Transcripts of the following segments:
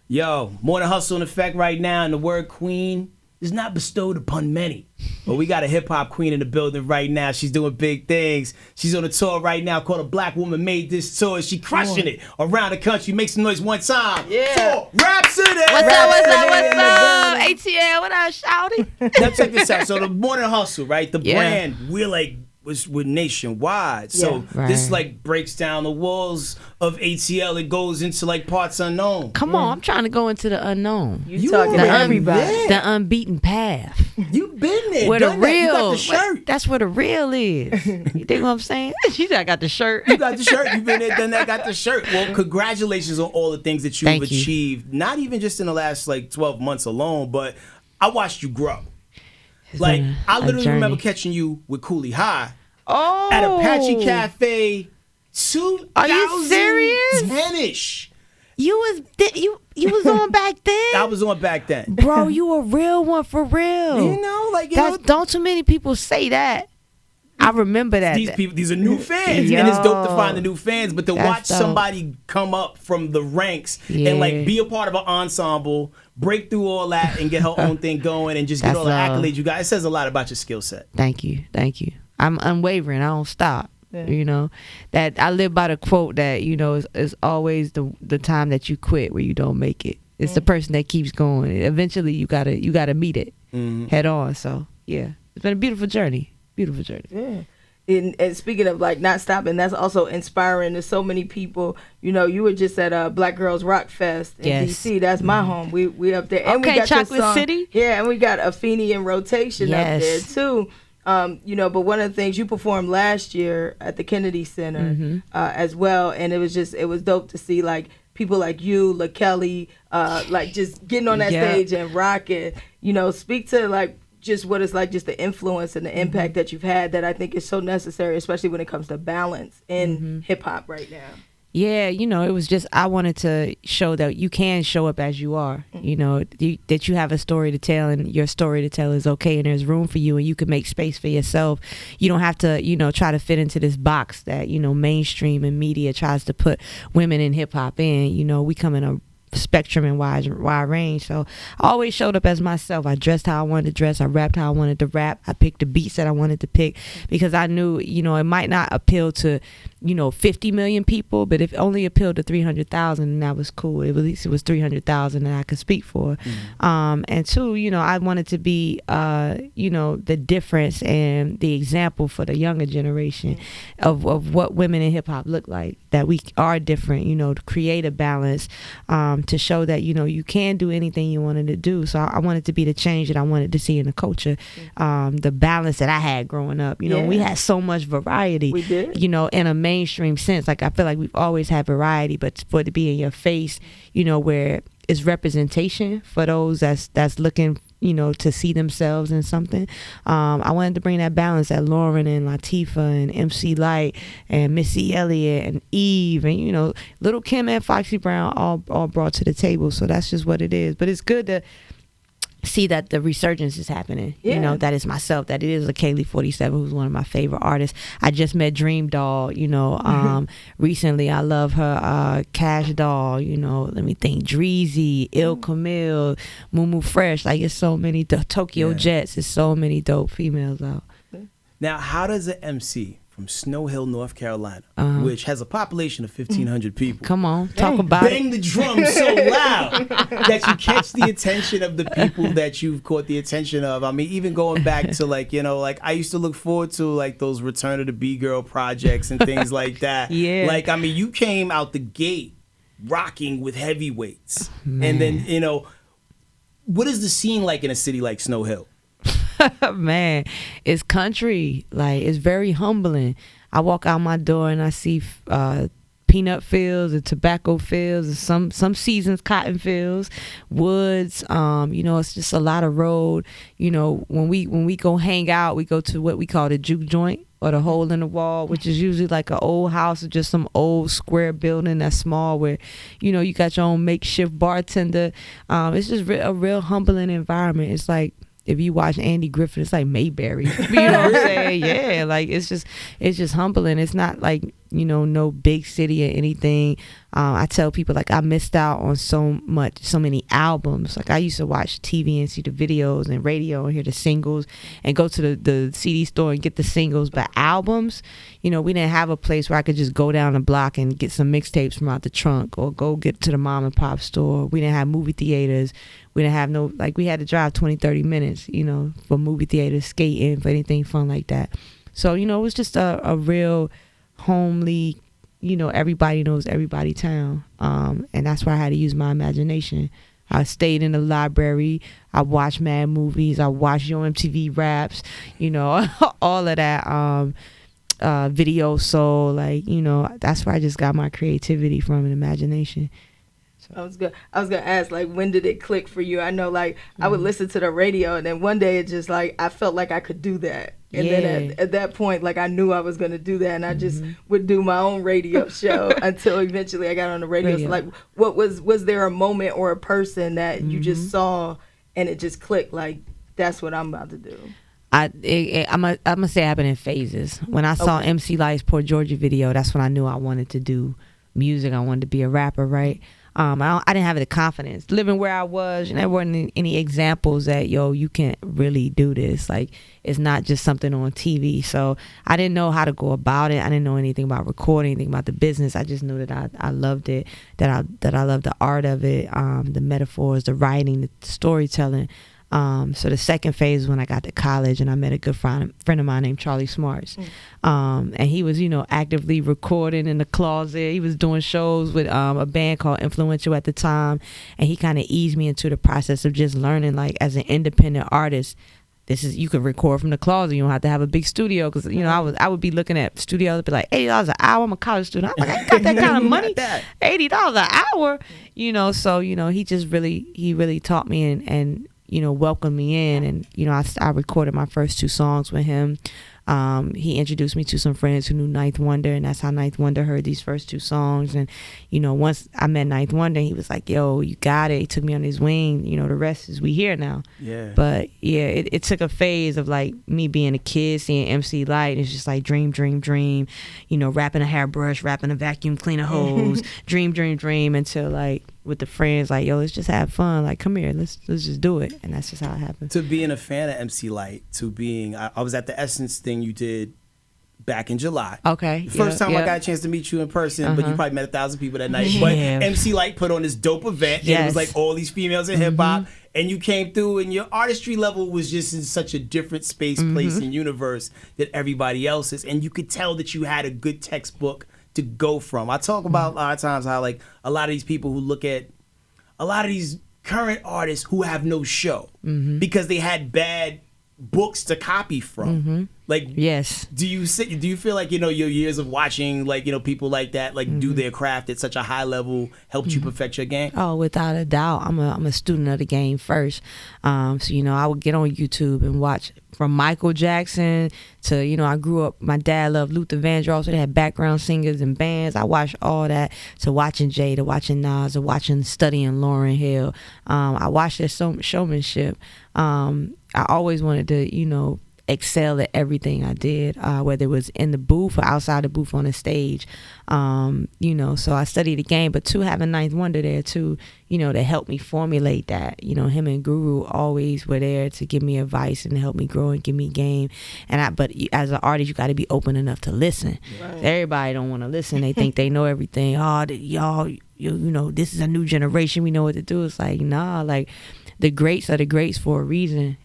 Yo, more than hustle in effect right now, and the word queen is not bestowed upon many. But we got a hip-hop queen in the building right now. She's doing big things. She's on a tour right now called A Black Woman Made This Tour. She crushing it around the country. Make some noise one time. Yeah. For Rapsody. What's up? ATL, what up, shouty? Now check this out. So the more than hustle, right? The brand, we're nationwide. So this like breaks down the walls of ATL. It goes into like parts unknown. Come on, I'm trying to go into the unknown. You talking to everybody. The unbeaten path. You been there. Where the real. You got the shirt. That's where the real is. You think what I'm saying? She said I got the shirt. You got the shirt. You've been there, done that, got the shirt. Well, congratulations on all the things that you've achieved. Not even just in the last like 12 months alone, but I watched you grow. Like, I literally remember catching you with Cooley High at Apache Cafe 2010-ish. Are you serious? You was on back then? I was on back then. Bro, you a real one for real. You know, like, don't too many people say that. I remember that. These are new fans. And it's dope to find the new fans, but to watch somebody come up from the ranks and like be a part of an ensemble, break through all that and get her own thing going and just get all the accolades you got. It says a lot about your skill set. Thank you. I'm unwavering. I don't stop. You know, that I live by the quote that, you know, is always the time that you quit where you don't make it. It's the person that keeps going. Eventually you gotta meet it head on. So yeah, it's been a beautiful journey. Beautiful journey. Yeah. And speaking of like not stopping, that's also inspiring to so many people. You know, you were just at Black Girls Rock Fest in DC. That's my home. We up there, and we got Chocolate your song. City. Yeah, and we got Afeni in rotation up there too. You know, but one of the things you performed last year at the Kennedy Center as well, and it was dope to see like people like you, LaKelly, like just getting on that stage and rocking. You know, speak to like just what it's like, just the influence and the impact that you've had that I think is so necessary, especially when it comes to balance in hip hop right now. Yeah, you know, it was just, I wanted to show that you can show up as you are, you know, that you have a story to tell and your story to tell is okay and there's room for you and you can make space for yourself. You don't have to, you know, try to fit into this box that, you know, mainstream and media tries to put women in hip hop in. You know, we come in a spectrum and wide range. So I always showed up as myself. I dressed how I wanted to dress. I rapped how I wanted to rap. I picked the beats that I wanted to pick because I knew, you know, it might not appeal to, you know, 50 million people, but if it only appealed to 300,000, that was cool. At least it was 300,000 that I could speak for. And two, you know, I wanted to be, you know, the difference and the example for the younger generation of what women in hip hop look like, that we are different, you know, to create a balance, to show that, you know, you can do anything you wanted to do. So I wanted to be the change that I wanted to see in the culture, the balance that I had growing up. You know, we had so much variety. We did. You know, in a mainstream sense. Like, I feel like we've always had variety, but for it to be in your face, you know, where it's representation for those that's looking, you know, to see themselves in something. I wanted to bring that balance that Lauryn and Latifah and MC Lyte and Missy Elliott and Eve and, you know, Little Kim and Foxy Brown all brought to the table. So that's just what it is. But it's good to see that the resurgence is happening. You know, that is myself, that it is LaKaylee 47, who's one of my favorite artists. I just met Dream Doll, you know, recently. I love her. Cash Doll, you know, let me think, Dreezy, Il Camille, Mumu Fresh. Like, it's so many, Tokyo Jets, it's so many dope females out. Now, how does an MC from Snow Hill, North Carolina, which has a population of 1,500 people, come on, talk about bang the drum so loud that you catch the attention of the people that you've caught the attention of? I mean, even going back to like, you know, like I used to look forward to like those Return of the B-Girl projects and things like that. Like, I mean, you came out the gate rocking with heavyweights. And then, you know, what is the scene like in a city like Snow Hill? Man, it's country. Like, it's very humbling. I walk out my door and I see peanut fields and tobacco fields and some seasons cotton fields, woods. You know, it's just a lot of road. You know, when we go hang out, we go to what we call the juke joint, or the hole in the wall, which is usually like an old house or just some old square building that's small where, you know, you got your own makeshift bartender. It's just a real humbling environment. It's like, if you watch Andy Griffith, it's like Mayberry. You know what I'm saying? Yeah, like it's just humbling. It's not like no big city or anything. I tell people, like, I missed out on so many albums. Like, I used to watch TV and see the videos and radio and hear the singles and go to the CD store and get the singles. But albums, we didn't have a place where I could just go down the block and get some mixtapes from out the trunk or go get to the mom and pop store. We didn't have movie theaters. We didn't have we had to drive 20-30 minutes, for movie theaters, skating, for anything fun like that. So, it was just a real homely, everybody knows everybody town. And that's where I had to use my imagination. I stayed in the library. I watched mad movies. I watched Yo MTV Raps, all of that. Video soul, that's where I just got my creativity from and imagination. I was gonna ask, like, when did it click for you? I know, like, I would listen to the radio, and then one day it just, like, I felt like I could do that. And then at that point, like, I knew I was going to do that, and I just would do my own radio show until eventually I got on the radio. So, like, what was there a moment or a person that you just saw and it just clicked, like, that's what I'm about to do? I'm gonna say it happened in phases. When I saw MC Lyte's Port Georgia video, that's when I knew I wanted to do music. I wanted to be a rapper, right? I didn't have the confidence living where I was, and there weren't any examples that you can really do this. Like, it's not just something on TV. So I didn't know how to go about it. I didn't know anything about recording, anything about the business. I just knew that I loved it, that I loved the art of it, the metaphors, the writing, the storytelling. So the second phase was when I got to college, and I met a good friend of mine named Charlie Smarts. And he was, actively recording in the closet. He was doing shows with a band called Influential at the time. And he kind of eased me into the process of just learning, like, as an independent artist, you could record from the closet. You don't have to have a big studio. Because, I would be looking at studios, be like, $80 an hour. I'm a college student. I'm like, I got that kind of money. $80 an hour. So, he just really taught me and welcomed me in, and I recorded my first 2 songs with him. He introduced me to some friends who knew Ninth Wonder, and that's how Ninth Wonder heard these first 2 songs. And once I met Ninth Wonder, he was like, yo, you got it. He took me on his wing. The rest is we here now. But it took a phase of, like, me being a kid, seeing MC Lyte. It's just like dream, wrapping a hairbrush, wrapping a vacuum cleaner hose, dream until, like, with the friends, like, yo, let's just have fun. Like, come here, let's just do it. And that's just how it happened. To being a fan of MC Lyte, to being, I was at the Essence thing you did back in July. Okay. The first time I got a chance to meet you in person, but you probably met 1,000 people that night. But MC Lyte put on this dope event, and it was like all these females in hip hop, and you came through, and your artistry level was just in such a different space, place, and universe than everybody else's, and you could tell that you had a good textbook to go from. I talk about a lot of times how, like, a lot of these people who look at a lot of these current artists who have no show because they had bad books to copy from. Like, yes. Do you feel like, your years of watching, like, people like that, like, do their craft at such a high level helped you perfect your game? Oh, without a doubt. I'm a student of the game first. So, I would get on YouTube and watch from Michael Jackson to, I grew up, my dad loved Luther Vandross, so they had background singers and bands. I watched all that, to watching Jay, to watching Nas, to studying Lauryn Hill. I watched their showmanship. I always wanted to, excel at everything I did, whether it was in the booth or outside the booth on the stage. So I studied the game, but too, having Ninth Wonder there too, to help me formulate that. Him and Guru always were there to give me advice and help me grow and give me game. But as an artist, you got to be open enough to listen. Right. Everybody don't want to listen. They think they know everything. Oh, y'all, this is a new generation. We know what to do. It's like, nah, like, the greats are the greats for a reason.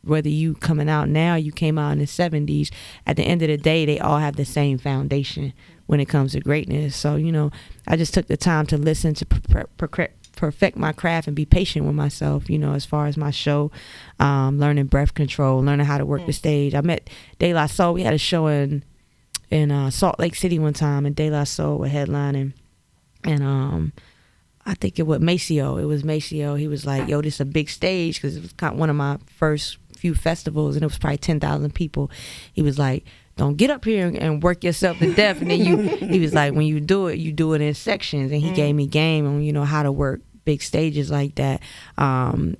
Whether you coming out now, you came out in the 70s, at the end of the day, they all have the same foundation when it comes to greatness. So, I just took the time to listen, to perfect my craft and be patient with myself, as far as my show, learning breath control, learning how to work the stage. I met De La Soul. We had a show in Salt Lake City one time, and De La Soul were headlining. And I think it was Maceo. It was Maceo. He was like, yo, this is a big stage, because it was kind of one of my first few festivals, and it was probably 10,000 people. He was like, don't get up here and work yourself to death. And then he was like, when you do it in sections. And he gave me game on, how to work big stages like that,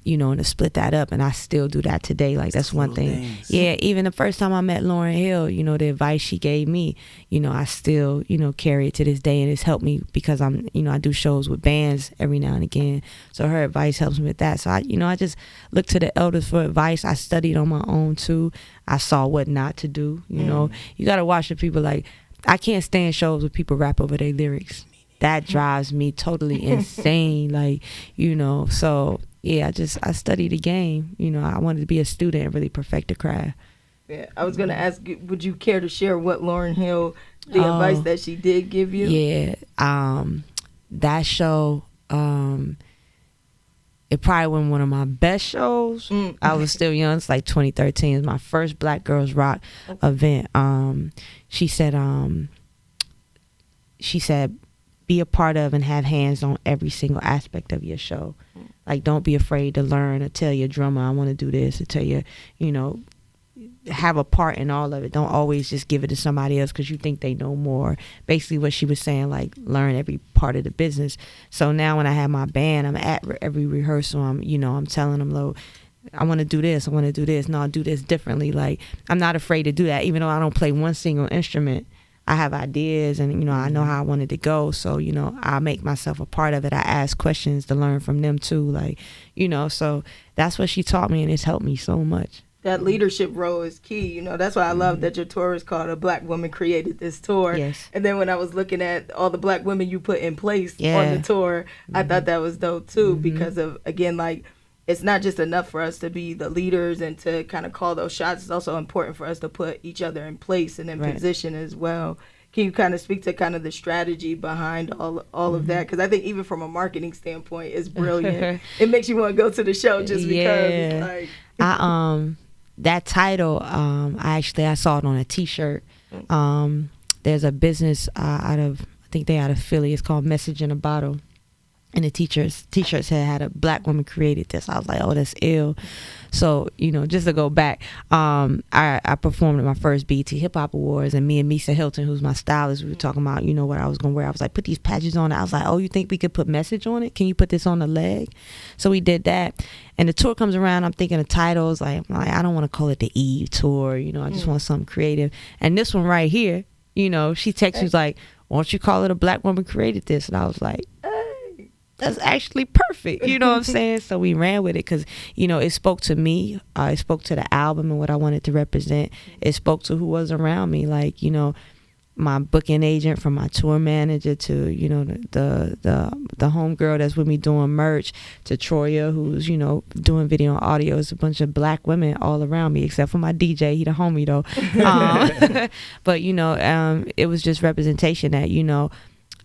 you know, and to split that up. And I still do that today. Like, that's one thing. Things. Yeah, even the first time I met Lauryn Hill, you know, the advice she gave me, you know, I still, you know, carry it to this day, and it's helped me because I'm, you know, I do shows with bands every now and again. So her advice helps me with that. So I just look to the elders for advice. I studied on my own too. I saw what not to do. You know, you got to watch the people. Like, I can't stand shows where people rap over their lyrics. That drives me totally insane. Like, you know, so yeah, I studied the game. You know, I wanted to be a student and really perfect the craft. Yeah, I was going to ask, would you care to share what Lauryn Hill, the advice that she did give you? Yeah, that show, it probably wasn't one of my best shows. I was still young. It's like 2013. It was my first Black Girls Rock event. She said, be a part of and have hands on every single aspect of your show. Like, don't be afraid to learn or tell your drummer, I want to do this, or tell you, you know, have a part in all of it. Don't always just give it to somebody else because you think they know more. Basically what she was saying, like, learn every part of the business. So now when I have my band, I'm at every rehearsal, I'm telling them, look, I want to do this, I want to do this, no, I'll do this differently. Like, I'm not afraid to do that. Even though I don't play one single instrument, I have ideas, and, you know, I know how I want it to go. So, you know, I make myself a part of it. I ask questions to learn from them too. Like, you know, so that's what she taught me, and it's helped me so much. That leadership role is key. You know, that's why I love that your tour is called A Black Woman Created This Tour. Yes. And then when I was looking at all the Black women you put in place on the tour, I thought that was dope too, because of, again, like, it's not just enough for us to be the leaders and to kind of call those shots. It's also important for us to put each other in place and in position as well. Can you kind of speak to kind of the strategy behind all of that? Because I think even from a marketing standpoint, it's brilliant. It makes you want to go to the show just because. It's like that title, I saw it on a T-shirt. There's a business out of Philly. It's called Message in a Bottle. And the t-shirts had a Black woman created this. I was like, oh, that's ill. So, you know, just to go back, I performed at my first BET Hip Hop Awards, and me and Misa Hilton, who's my stylist, we were talking about, you know, what I was going to wear. I was like, put these patches on it. I was like, oh, you think we could put message on it? Can you put this on the leg? So we did that. And the tour comes around, I'm thinking of titles. Like I don't want to call it the Eve Tour. You know, I just want something creative. And this one right here, you know, she texts me like, why don't you call it A Black Woman Created This? And I was like, that's actually perfect. You know what I'm saying? So we ran with it because, you know, it spoke to me. It spoke to the album and what I wanted to represent. It spoke to who was around me. Like, you know, my booking agent, from my tour manager to, you know, the homegirl that's with me doing merch, to Troya, who's, you know, doing video and audio. It's a bunch of Black women all around me, except for my DJ. He the homie though. But, you know, it was just representation that, you know,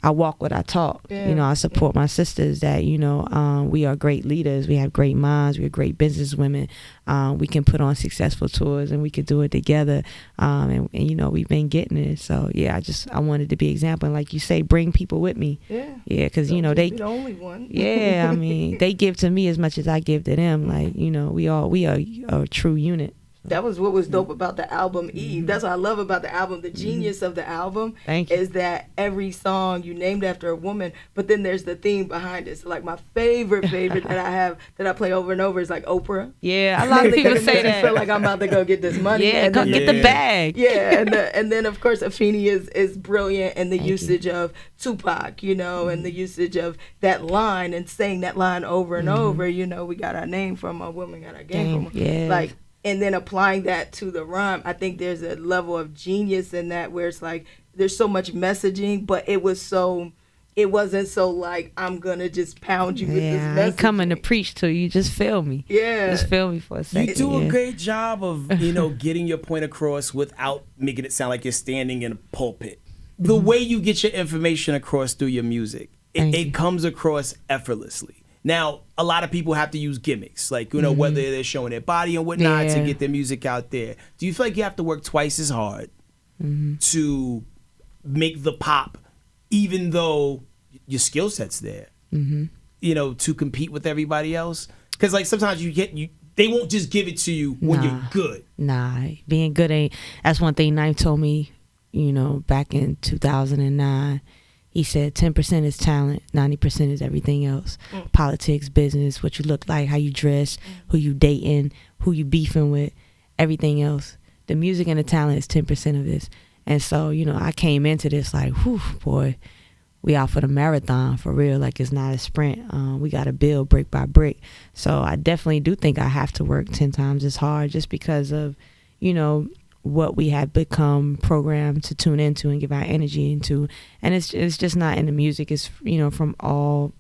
I walk what I talk. Yeah. You know, I support my sisters that, you know, we are great leaders. We have great minds. We are great business women. We can put on successful tours and we can do it together. And you know, we've been getting it. So yeah, I wanted to be an example. And like you say, bring people with me. Yeah. Yeah. Cause you know, the only one. Yeah. I mean, they give to me as much as I give to them. Like, you know, we are a true unit. That was what was dope about the album Eve. That's what I love about the album. The genius of the album is that every song you named after a woman, but then there's the theme behind it. So like my favorite that I have that I play over and over is like Oprah. Yeah, a lot of people say that. I feel like I'm about to go get this money. Yeah, go get the bag. Yeah, and then of course Afeni is brilliant in the usage of Tupac, you know, and the usage of that line and saying that line over and over. You know, we got our name from a woman, got our game from a, like. And then applying that to the rhyme, I think there's a level of genius in that where it's like there's so much messaging, but it wasn't so like I'm gonna just pound you with this message. I ain't coming to preach to you, just feel me. Yeah. Just feel me for a second. You do a great job of, you know, getting your point across without making it sound like you're standing in a pulpit. The way you get your information across through your music, it comes across effortlessly. Now, a lot of people have to use gimmicks, like, you know, whether they're showing their body and whatnot to get their music out there. Do you feel like you have to work twice as hard to make the pop, even though your skill set's there, you know, to compete with everybody else? Because, like, sometimes they won't just give it to you when you're good. Nah, being good that's one thing Knife told me, you know, back in 2009. He said 10% is talent, 90% is everything else. Politics, business, what you look like, how you dress, who you dating, who you beefing with, everything else. The music and the talent is 10% of this. And so, you know, I came into this like, whew, boy, we out for the marathon for real. Like, it's not a sprint. We got to build brick by brick. So I definitely do think I have to work 10 times as hard just because of, you know, what we have become programmed to tune into and give our energy into. And it's just not in the music. It's, you know, from all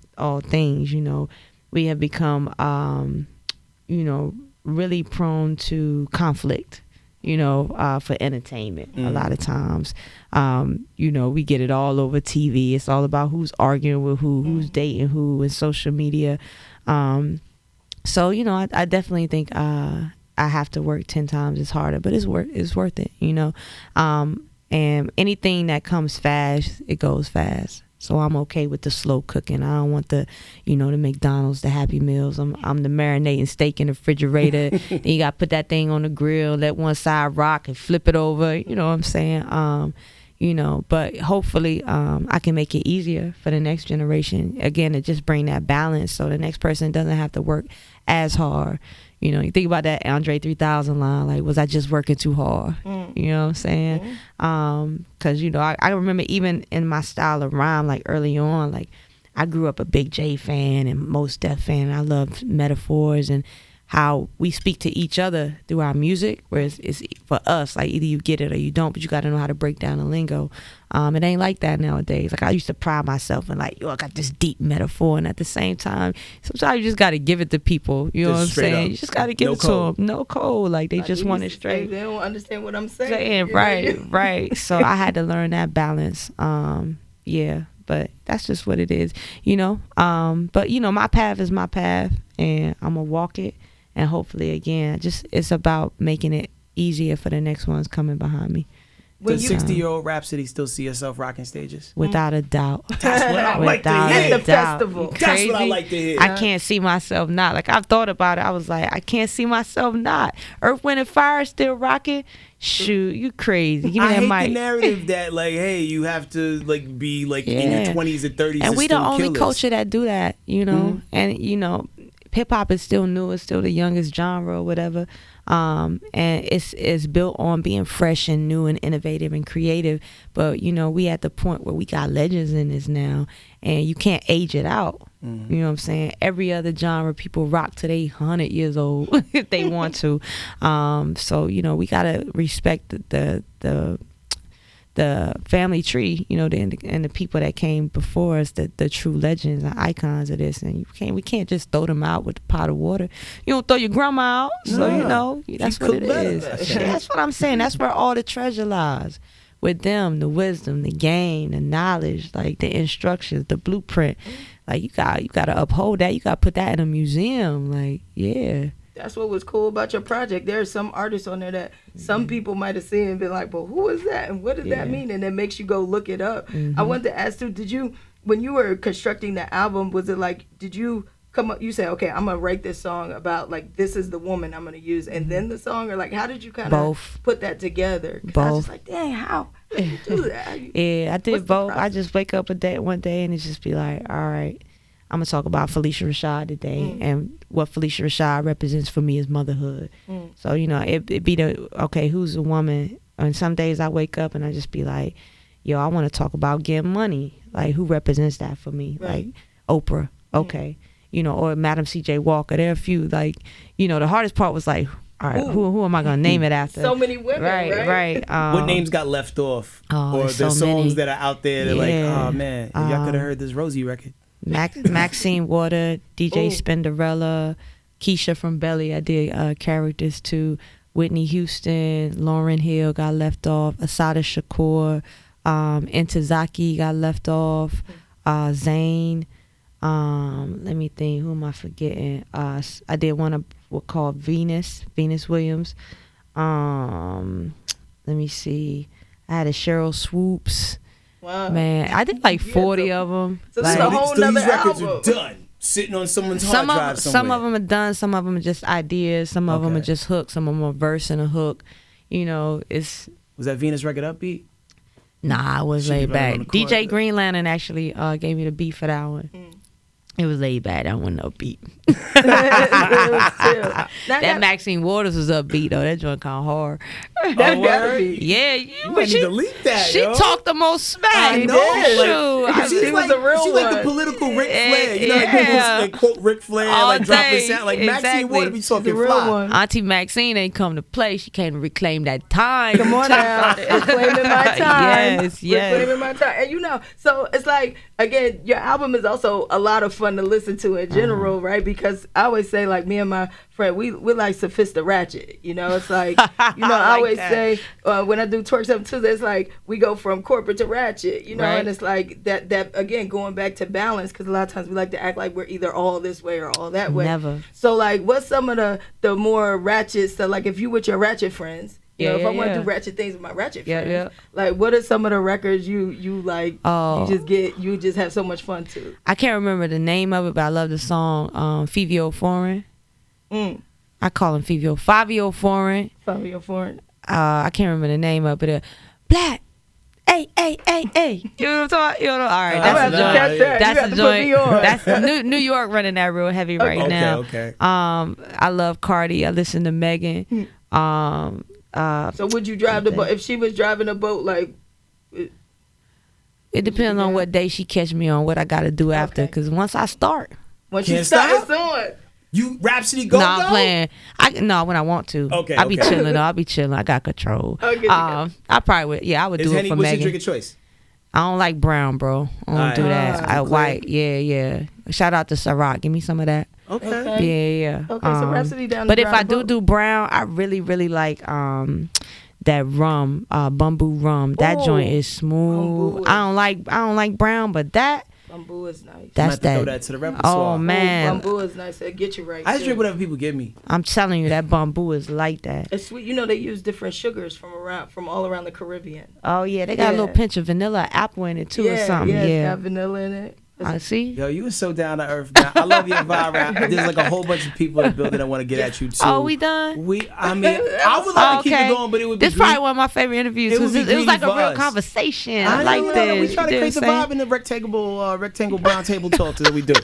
things, you know. We have become, you know, really prone to conflict, you know, for entertainment a lot of times. You know, we get it all over TV. It's all about who's arguing with who's dating who, and social media. So, you know, I definitely think I have to work 10 times as harder, but it's worth it, you know. And anything that comes fast, it goes fast. So I'm okay with the slow cooking. I don't want the, you know, the McDonald's, the Happy Meals. I'm the marinating steak in the refrigerator. Then you got to put that thing on the grill, let one side rock and flip it over. You know what I'm saying? You know, but hopefully I can make it easier for the next generation. Again, to just bring that balance so the next person doesn't have to work as hard. You know, you think about that Andre 3000 line, like, was I just working too hard? You know what I'm saying? Because, you know, I remember even in my style of rhyme, like early on, like I grew up a Big J fan and Mos Def fan. I loved metaphors and how we speak to each other through our music, whereas it's for us, like either you get it or you don't, but you got to know how to break down the lingo. It ain't like that nowadays. Like I used to pride myself in like, yo, I got this deep metaphor, and at the same time, sometimes you just got to give it to people. You know what I'm saying? You just got to give it to them. No code. Like they just want it straight. They don't understand what I'm saying. Right. So I had to learn that balance. Yeah, but that's just what it is, you know. But you know, my path is my path, and I'm gonna walk it. And hopefully, again, just it's about making it easier for the next ones coming behind me. Does 60-year-old Rapsody still see herself rocking stages? Without a doubt. That's what I like to hear. At the festival. That's what I like to hear. I can't see myself not. Like, I've thought about it. I was like, I can't see myself not. Earth, Wind, and Fire still rocking? Shoot, you crazy. Give me I that hate mic. the narrative that, like, hey, you have to, like, be, like, in your 20s and 30s and we the only killers. culture that do that, you know? And, you know, hip-hop is still new. It's still the youngest genre or whatever. And it's built on being fresh and new and innovative and creative. But, you know, we at the point where we got legends in this now, and you can't age it out. You know what I'm saying? Every other genre, people rock till they 100 years old if they want to. So, you know, we got to respect the family tree, you know, and the people that came before us, the true legends and icons of this, and we can't just throw them out with a pot of water. You don't throw your grandma out, so you know that's what it is. That's what I'm saying. That's where all the treasure lies, with them, the wisdom, the game, the knowledge, like the instructions, the blueprint. Like you got to uphold that. You got to put that in a museum. Like That's what was cool about your project. There are some artists on there that some people might have seen and been like, "Well, who is that? And what does that mean?" And it makes you go look it up. I wanted to ask you, when you were constructing the album, was it like, did you come up, you say, okay, I'm going to write this song about, like, this is the woman I'm going to use, and then the song, or like, how did you kind of put that together? Both. I was just like, dang, how did you do that? I did both. I just wake up one day and it just be like, all right, I'm going to talk about Felicia Rashad today, and what Felicia Rashad represents for me is motherhood. So, you know, it be okay, who's the woman? And some days I wake up and I just be like, yo, I want to talk about getting money. Like, who represents that for me? Like, Oprah, okay. You know, or Madam C.J. Walker. There are a few, like, you know, the hardest part was like, all right, who am I going to name it after? So many women, right? What names got left off? Or the songs that are out there that like, oh, man, y'all could have heard this Rosie record. Maxine Water, DJ Spinderella, Keisha from Belly, I did characters too. Whitney Houston, Lauryn Hill got left off. Asada Shakur, Intozaki got left off. Zayn. Let me think, who am I forgetting? I did one called Venus Williams. Let me see. I had a Cheryl Swoops. Wow. Man, I did like 40 of them. So like, this is a whole nother these records album. are done, sitting on someone's hard drive somewhere. Some of them are done. Some of them are just ideas. Some of them are just hooks. Some of them are verse and a hook. You know, it's... Was that Venus record upbeat? Nah, I was She laid be back. running on the court. DJ Green Lantern actually gave me the beat for that one. It was laid back. That wasn't no beat. That Maxine Waters was upbeat though. That joint kind of hard. That gotta be. Yeah, You might need to delete that, she yo. talked the most smack. I know. Like, She's she was like, a real she's one. like the political Ric Flair. You know, like Yeah. people like quote Ric Flair, All like drop his day. sound. Like Exactly. Maxine Water be talking The real fly. one. Auntie Maxine ain't come to play. She came to reclaim that time. Come on now, reclaiming my time. Yes. Reclaiming my time. And you know, so it's like, again, your album is also a lot of fun to listen to in general, right? Because I always say, like, me and my friend, we like Sophista Ratchet. You know, it's like, you know, I always say when I do Twerk 7 Tuesday, it's like we go from corporate to ratchet, you know, Right. and it's like that again, going back to balance, because a lot of times we like to act like we're either all this way or all that way. Never. So, like, what's some of the more ratchet stuff? Like, if you with your ratchet friends, you know, if I want to do ratchet things with my ratchet friends, like, what are some of the records you like? Oh. You just have so much fun to. I can't remember the name of it, but I love the song Fivio Foreign. I call him Fivio Foreign. Fabio Foreign. I can't remember the name of it. Black. Hey. You know what I'm talking? You know, all right, that's the joint. That's the joint. That's New York running that real heavy right now. Okay. I love Cardi. I listen to Megan. So would you drive the boat if she was driving a boat? Like, it depends on what day she catch me on, what I got to do after. Because once I start, when she starts on. You Rapsody go? I'm playing. When I want to. Okay. I be chilling though. I be chilling. I got control. Okay, I probably would. Yeah, I would do it for what's Megan. your drink of choice? I don't like brown, bro. I don't do that. I white. Yeah. Shout out to Ciroc. Give me some of that. Okay. Yeah. Okay, so Rapsody down. But if I do brown, I really like that rum, bamboo rum. That joint is smooth. I don't like brown, but that. Bamboo is nice. That's that. Throw that to the repertoire. Oh man, bamboo is nice. It'll get you right. I just drink whatever people give me. I'm telling you, that bamboo is like that. It's sweet. You know, they use different sugars from all around the Caribbean. Oh yeah, they got a little pinch of vanilla, apple in it too, or something. Yeah, Yeah, it's got vanilla in it. I see. Yo, you are so down to earth, man. I love your vibe rap. There's like a whole bunch of people in the building that want to get at you too. Oh, we done? I mean, I would like to keep it going, but it would be. This probably one of my favorite interviews. It was like a real conversation. I like this. We try to create the vibe in the rectangle brown table talk that we do.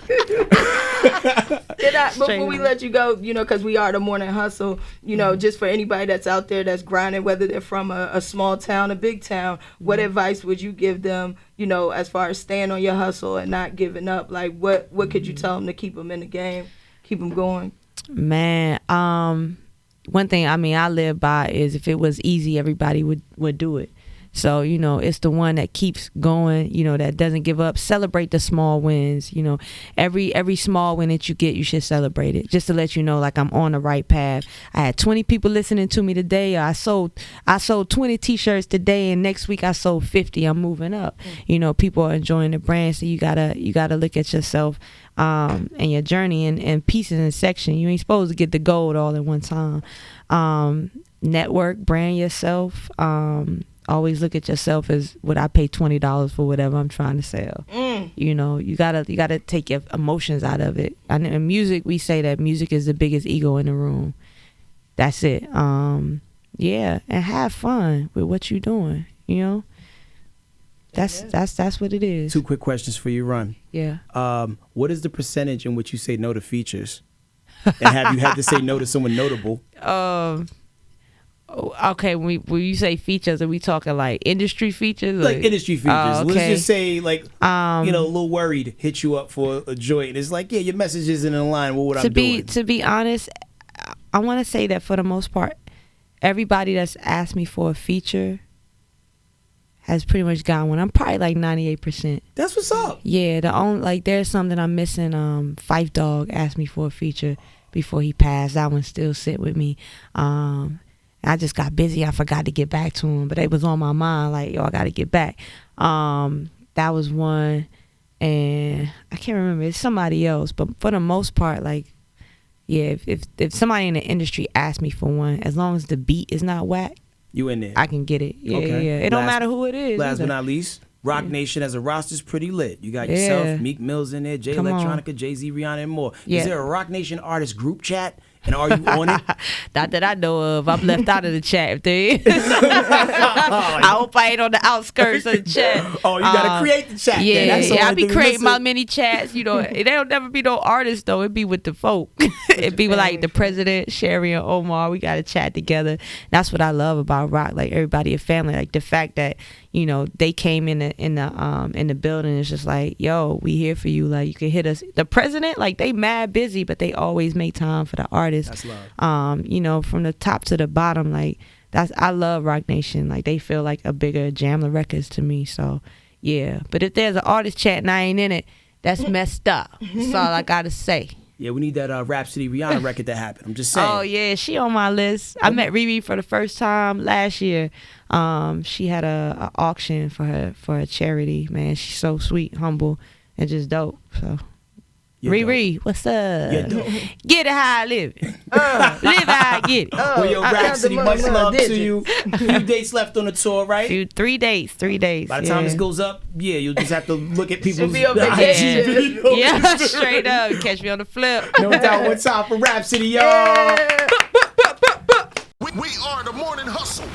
Before we let you go, you know, because we are the morning hustle, you know, just for anybody that's out there that's grinding, whether they're from a small town, a big town, what advice would you give them, you know, as far as staying on your hustle and not giving up? Like, what could you tell them to keep them in the game, keep them going? Man, one thing, I mean, I live by is if it was easy, everybody would do it. So, you know, it's the one that keeps going, you know, that doesn't give up. Celebrate the small wins. You know, every small win that you get, you should celebrate it. Just to let you know, like, I'm on the right path. I had 20 people listening to me today. I sold 20 T-shirts today, and next week I sold 50. I'm moving up. You know, people are enjoying the brand, so you gotta look at yourself and your journey in pieces and section. You ain't supposed to get the gold all at one time. Network, brand yourself. Always look at yourself as would I pay $20 for whatever I'm trying to sell. You know, you gotta take your emotions out of it. And in music, we say that music is the biggest ego in the room. That's it. Yeah, and have fun with what you're doing. You know, that's what it is. 2 quick questions for you, Run. Yeah. What is the percentage in which you say no to features? And have you had to say no to someone notable? Okay, when you say features, are we talking like industry features? Like industry features. Okay. Let's just say, like, you know, a little worried hit you up for a joint. It's like, yeah, your message isn't in line with what I'm doing. To be honest, I want to say that for the most part, everybody that's asked me for a feature has pretty much got one. I'm probably like 98%. That's what's up. Yeah, there's something I'm missing. Fife Dog asked me for a feature before he passed. That one still sit with me. I just got busy. I forgot to get back to him, but it was on my mind. Like, yo, I got to get back. That was one, and I can't remember. It's somebody else, but for the most part, like, yeah, if somebody in the industry asks me for one, as long as the beat is not whack, you in there, I can get it. Yeah, okay. Yeah. It don't matter who it is. Last but not least, Rock Nation as a roster's pretty lit. You got yourself, Meek Mill's in there, Jay Electronica, Jay-Z, Rihanna, and more. Is there a Rock Nation artist group chat? And are you on it? Not that I know of. I'm left out of the chat, dude. I hope I ain't on the outskirts of the chat. Oh, you gotta create the chat. Yeah, then. I be creating my mini chats. You know, there'll never be no artists though. It'd be with the folk. It'd be with like the president, Sherry, and Omar. We gotta chat together. That's what I love about rock. Like everybody a family. Like the fact that they came in the building. It's just like, yo, we here for you. Like you can hit us. The president, like they mad busy, but they always make time for the artists. That's love. From the top to the bottom, like I love Rock Nation. Like they feel like a bigger Jamla Records to me. So yeah. But if there's an artist chat and I ain't in it, that's messed up. That's all I gotta say. Yeah, we need that Rapsody Rihanna record to happen. I'm just saying. Oh yeah, she on my list. I met Riri for the first time last year. She had a auction for a charity. Man, she's so sweet, humble, and just dope. So. Riri, what's up? Get it how I live it. Live how I get it. Well, yo, Rapsody, much love to you. Few dates left on the tour, right? 3 days. By the time this goes up, you'll just have to look at people's be on vacation. videos. Yeah, straight up. Catch me on the flip. No doubt. One time for Rapsody, y'all. We are the Morning Hustle.